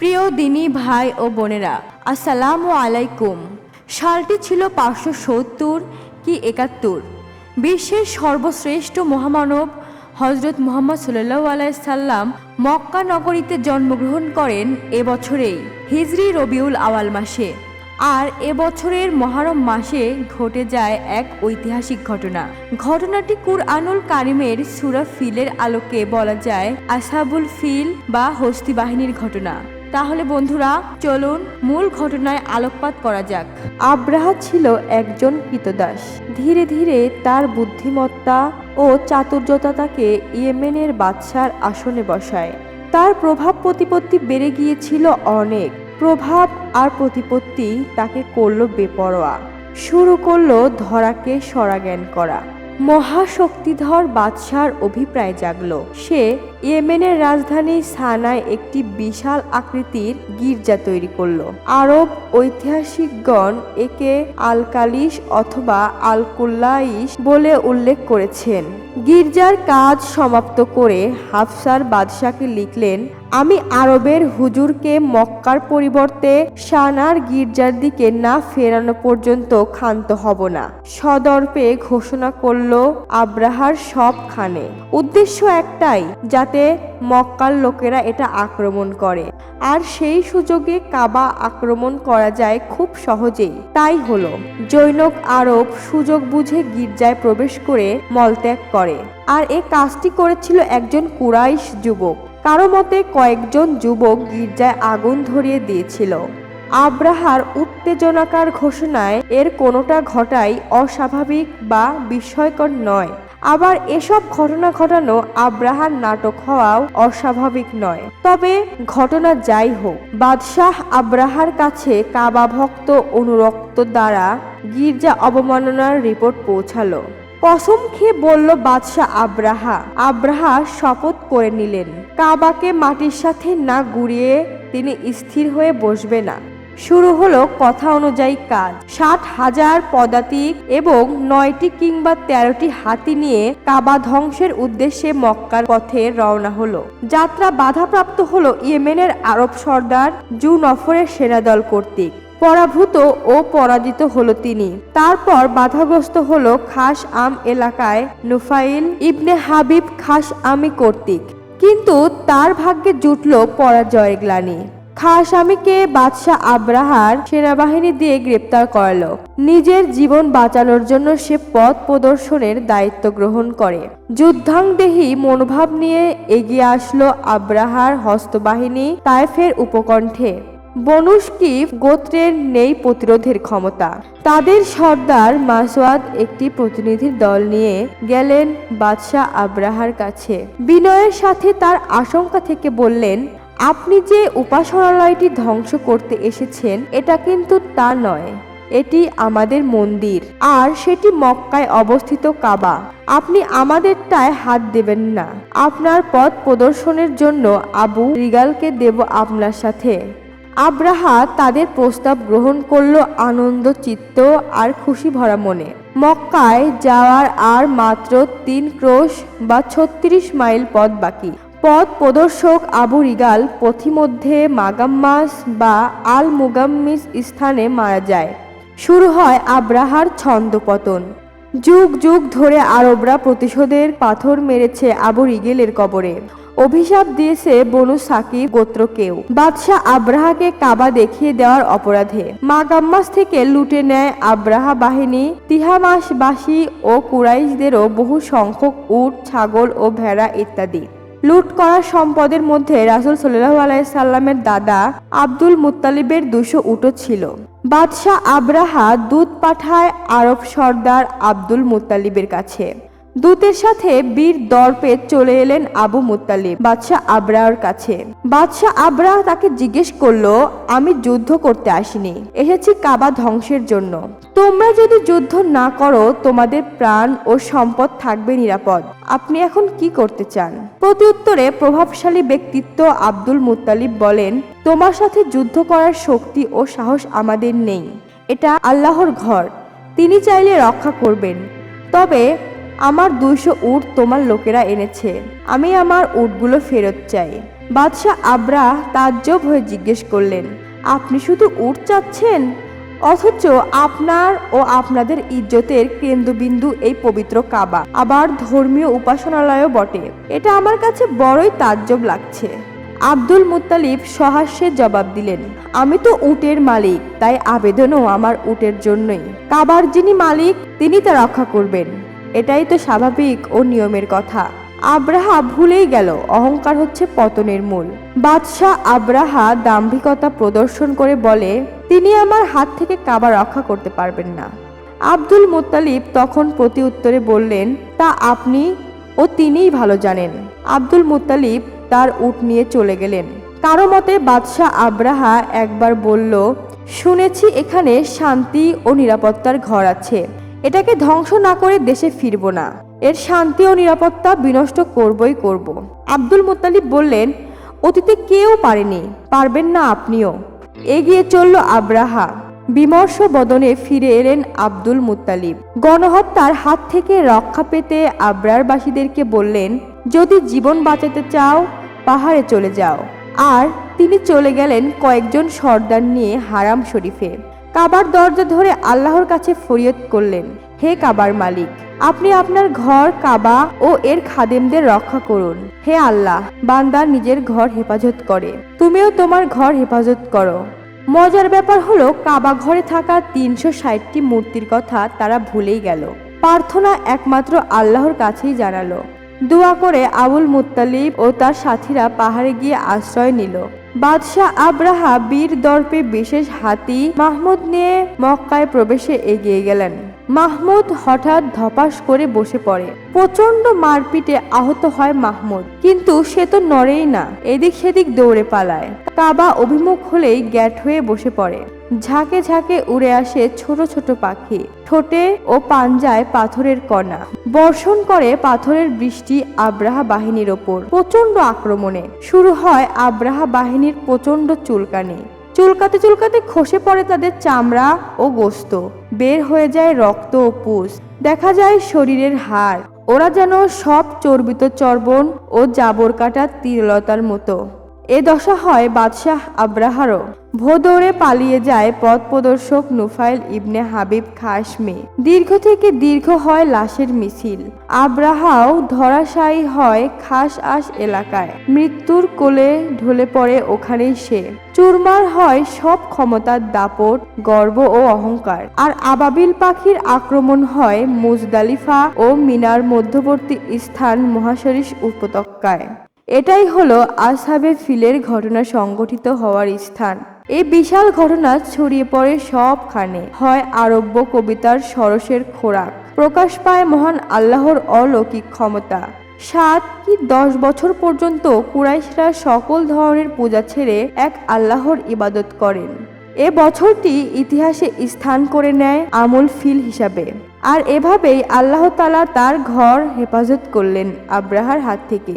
প্রিয় দিনী ভাই ও বোনেরা, আসসালামু আলাইকুম। সালটি ছিল 570 কি 71। বিশ্বের সর্বশ্রেষ্ঠ মহামানব হজরত মুহাম্মদ সাল্লাল্লাহু আলাইহি সাল্লাম মক্কা নগরীতে জন্মগ্রহণ করেন এবছরেই হিজরি রবিউল আওয়াল মাসে। আর এবছরের মহরম মাসে ঘটে যায় এক ঐতিহাসিক ঘটনা। ঘটনাটি কুরআনুল কারিমের সূরা ফিলের আলোকে বলা যায় আসহাবুল ফিল বা হস্তি বাহিনীর ঘটনা। তাহলে বন্ধুরা, চলুন মূল ঘটনায় আলোকপাত করা যাক। আব্রাহা ছিল একজন কৃতদাস। ধীরে ধীরে তার বুদ্ধিমত্তা ও চাতুর্যতা তাকে ইয়েমেনের বাদশার আসনে বসায়। তার প্রভাব প্রতিপত্তি বেড়ে গিয়েছিল অনেক। প্রভাব আর প্রতিপত্তি তাকে করল বেপরোয়া। শুরু করলো ধরাকে সরাজ্ঞান করা। মহাশক্তিধর বাদশার অভিপ্রায় জাগল। সে ইয়েমেনের রাজধানী সানায় একটি বিশাল আকৃতির গির্জা তৈরি করলো। আরব ঐতিহাসিকগণ একে আল কালিস অথবা আল কুল্লাইস বলে উল্লেখ করেছেন। গির্জার কাজ সমাপ্ত করে হাফসার বাদশাকে লিখলেন, আমি আরবের হুজুরকে মক্কার পরিবর্তে সানার গির্জার দিকে না ফেরানো পর্যন্ত ক্ষান্ত হব না। সদর্পে ঘোষণা করল আব্রাহার সব খানে। উদ্দেশ্য একটাই, যাতে মক্কার লোকেরা এটা আক্রমণ করে আর সেই সুযোগে কাবা আক্রমণ করা যায় খুব সহজেই। তাই হলো, জৈনক আরব সুযোগ বুঝে গির্জায় প্রবেশ করে মলত্যাগ করে। আর এই কাজটি করেছিল একজন কুরাইশ যুবক। কারো মতে কয়েকজন যুবক গির্জায় আগুন ধরিয়ে দিয়েছিল। আব্রাহার উত্তেজনাকার ঘোষণায় এর কোনোটা ঘটাই অস্বাভাবিক বা বিস্ময়কর নয়। আবার এসব ঘটনা ঘটানো আব্রাহার নাটক হওয়াও অস্বাভাবিক নয়। তবে ঘটনা যাই হোক, বাদশাহ আব্রাহার কাছে কাবা ভক্ত অনুরক্ত দ্বারা গির্জা অবমাননার রিপোর্ট পৌঁছালো। কসম খেয়ে বলল বাদশাহ আব্রাহা শপথ করে নিলেন, কাবাকে মাটির সাথে না গুড়িয়ে তিনি স্থির হয়ে বসবে না। শুরু হলো কথা অনুযায়ী কাজ। 60,000 পদাতিক এবং 9টি কিংবা 13টি হাতি নিয়ে কাবা ধ্বংসের উদ্দেশ্যে মক্কার পথে রওনা হলো। যাত্রা বাধাপ্রাপ্ত হলো ইয়েমেনের আরব সর্দার জু নফরের সেনাদল কর্তৃক। পরাভূত ও পরাজিত হলো তিনি। তারপর বাধাগ্রস্ত হলো খাস আম এলাকায় নুফাইল ইবনে হাবিব খাস আমি কর্তৃক। কিন্তু তার ভাগ্যে জুটল পরাজয়ের গ্লানি। খাসামিকে বাদশাহ আব্রাহার সেনাবাহিনী দিয়ে গ্রেপ্তার করালো। নিজের জীবন বাঁচানোর জন্য সে পথ প্রদর্শনের দায়িত্ব গ্রহণ করে। যুদ্ধাংদেহী মনোভাব নিয়ে এগিয়ে আসলো আব্রাহার হস্তবাহিনী তায়েফের উপকণ্ঠে। বনু স্কিফ গোত্রের নেই প্রতিরোধের ক্ষমতা। তাদের সর্দার মাসওয়াদ একটি প্রতিনিধির দল নিয়ে গেলেন বাদশাহ আব্রাহার কাছে। বিনয়ের সাথে তার আশঙ্কা থেকে বললেন, আপনি যে উপাসনালয়টি ধ্বংস করতে এসেছেন এটা কিন্তু তা নয়। এটি আমাদের মন্দির, আর সেটি মক্কায় অবস্থিত কাবা। আপনি আমাদেরটায় হাত দেবেন না। আপনার পথ প্রদর্শনের জন্য আবু রিগালকে দেব আপনার সাথে। আব্রাহা তাদের প্রস্তাব গ্রহণ করল আনন্দ চিত্ত আর খুশি ভরা মনে। মক্কায় যাওয়ার আর মাত্র 3 ক্রোশ বা 36 মাইল পথ বাকি। পথ প্রদর্শক আবু রিগাল পথিমধ্যে মাগাম্মাস বা আল মুগাম্মিস স্থানে মারা যায়। শুরু হয় আব্রাহার ছন্দপতন। যুগ যুগ ধরে আরবরা প্রতিশোধের পাথর মেরেছে আবু রিগেলের কবরে। অভিশাপ দিয়েছে বনু সাকিব গোত্রকেও বাদশাহ আব্রাহাকে কাবা দেখিয়ে দেওয়ার অপরাধে। মাগাম্মাস থেকে লুটে নেয় আব্রাহা বাহিনী তিহামাসবাসী ও কুরাইশদেরও বহু সংখ্যক উট, ছাগল ও ভেড়া ইত্যাদি। লুট করা সম্পদের মধ্যে রাসূল সাল্লাল্লাহু আলাইহি সাল্লামের দাদা আব্দুল মুত্তালিবের 200 উটও ছিল। বাদশাহ আব্রাহা দূত পাঠায় আরব সর্দার আব্দুল মুত্তালিবের কাছে। দূতের সাথে বীর দর্পে চলে এলেন আবু মুত্তালিব বাদশাহ আব্রাহার কাছে। বাদশাহ আব্রাহা তাকে জিজ্ঞেস করলো, আমি যুদ্ধ করতে আসিনি, এসেছি কাবা ধ্বংসের জন্য। তোমরা যদি যুদ্ধ না করো তোমাদের প্রাণ ও সম্পদ থাকবে নিরাপদ। আপনি এখন কি করতে চান? প্রত্যুত্তরে প্রভাবশালী ব্যক্তিত্ব আব্দুল মুত্তালিব বলেন, তোমার সাথে যুদ্ধ করার শক্তি ও সাহস আমাদের নেই। এটা আল্লাহর ঘর, তিনি চাইলে রক্ষা করবেন। তবে আমার 200 উট তোমার লোকেরা এনেছে, আমি আমার উটগুলো ফেরত চাই। বাদশাহ আবরা তাজ্জব হয়ে জিজ্ঞেস করলেন, আপনি শুধু উট চাচ্ছেন, অথচ আপনার ও আপনাদের ইজ্জতের কেন্দ্রবিন্দু এই পবিত্র কাবা, আবার ধর্মীয় উপাসনালয়ও বটে। এটা আমার কাছে বড়ই তাজ্জব লাগছে। আব্দুল মুত্তালিব সহাস্যে জবাব দিলেন, আমি তো উটের মালিক, তাই আবেদনও আমার উটের জন্যই। কাবার যিনি মালিক তিনি তা রক্ষা করবেন, এটাই তো স্বাভাবিক ও নিয়মের কথা। আব্রাহা ভুলেই গেল অহংকার হচ্ছে পতনের মূল। বাদশাহ আব্রাহা দাম্ভিকতা প্রদর্শন করে বলে, তিনি আমার হাত থেকে কাবা রক্ষা করতে পারবেন না। আব্দুল মুত্তালিব তখন প্রতি উত্তরে বললেন, তা আপনি ও তিনিই ভালো জানেন। আব্দুল মুত্তালিব তার উট নিয়ে চলে গেলেন। কারো মতে বাদশাহ আব্রাহা একবার বলল, শুনেছি এখানে শান্তি ও নিরাপত্তার ঘর আছে, এটাকে ধ্বংস না করে দেশে ফিরব না, এর শান্তি ও নিরাপত্তা বিনষ্ট করবই করব। আব্দুল মুত্তালিব বললেন, অতীতে কেউ পারেনি, পারবেন না আপনিও। এগিয়ে চলল আব্রাহা। বিমর্ষ বদনে ফিরে এলেন আব্দুল মুত্তালিব। গণহত্যার হাত থেকে রক্ষা পেতে আব্রারবাসীদেরকে বললেন, যদি জীবন বাঁচাতে চাও পাহাড়ে চলে যাও। আর তিনি চলে গেলেন কয়েকজন সর্দার নিয়ে হারাম শরীফে। কাবার দরজা ধরে আল্লাহর কাছে ফরিয়াদ করলেন, হে কাবার মালিক, আপনি আপনার ঘর কাবা ও এর খাদেমদের রক্ষা করুন। হে আল্লাহ, বান্দা নিজের ঘর হেফাজত করে, তুমিও তোমার ঘর হেফাজত করো। মজার ব্যাপার হলো, কাবা ঘরে থাকা 360টি মূর্তির কথা তারা ভুলেই গেল। প্রার্থনা একমাত্র আল্লাহর কাছেই জানালো। দোয়া করে আবুল মুত্তালিব ও তার সাথীরা পাহাড়ে গিয়ে আশ্রয় নিল। বাদশাহ আব্রাহা বীর দর্পে বিশেষ হাতি মাহমুদ নিয়ে মক্কায় প্রবেশে এগিয়ে গেলেন। মাহমুদ হঠাৎ ধপাস করে বসে পড়ে। প্রচন্ড মারপিটে আহত হয় মাহমুদ, কিন্তু সে তো নড়েই না, এদিক সেদিক দৌড়ে পালায়। কাবা অভিমুখ হলেই গ্যাট হয়ে বসে পড়ে। ঝাঁকে ঝাঁকে উড়ে আসে ছোট ছোট পাখি, ঠোঁটে ও পাঞ্জায় পাথরের কণা। বর্ষণ করে পাথরের বৃষ্টি আব্রাহা বাহিনীর ওপর। প্রচন্ড আক্রমণে শুরু হয় আব্রাহা বাহিনীর প্রচন্ড চুলকানি। চুলকাতে চুলকাতে খসে পড়ে তাদের চামড়া ও গোস্ত, বের হয়ে যায় রক্ত ও পুষ, দেখা যায় শরীরের হাড়। ওরা যেন সব চর্বিত চর্বণ ও জাবর কাটা তীরলতার মতো। এ দশা হয় বাদশাহ আব্রাহারও। ভোদরে পালিয়ে যায় পথ প্রদর্শক নুফাইল ইবনে হাবিব খাসমে। দীর্ঘ থেকে দীর্ঘ হয় লাশের মিছিল। আব্রাহাও ধরাশায়ী হয় খাস আশ এলাকায়। মৃত্যুর কোলে ঢলে পড়ে ওখানেই সে। চুরমার হয় সব ক্ষমতার দাপট, গর্ব ও অহংকার। আর আবাবিল পাখির আক্রমণ হয় মুজদালিফা ও মিনার মধ্যবর্তী স্থান মহাশরিস উপত্যকায়। এটাই হলো আসহাবে ফিলের ঘটনা সংঘটিত হওয়ার স্থান। এই বিশাল ঘটনা ছড়িয়ে পড়ে সবখানে, হয় আরব্য কবিতার সরসের খোরাক, প্রকাশ পায় মহান আল্লাহর অলৌকিক ক্ষমতা। 7 কি 10 বছর পর্যন্ত কুরাইশরা সকল ধরনের পূজা ছেড়ে এক আল্লাহর ইবাদত করেন। এ বছরটি ইতিহাসে স্থান করে নেয় আমুল ফিল হিসাবে। আর এভাবেই আল্লাহ তাআলা তার ঘর হেফাজত করলেন আব্রাহার হাত থেকে।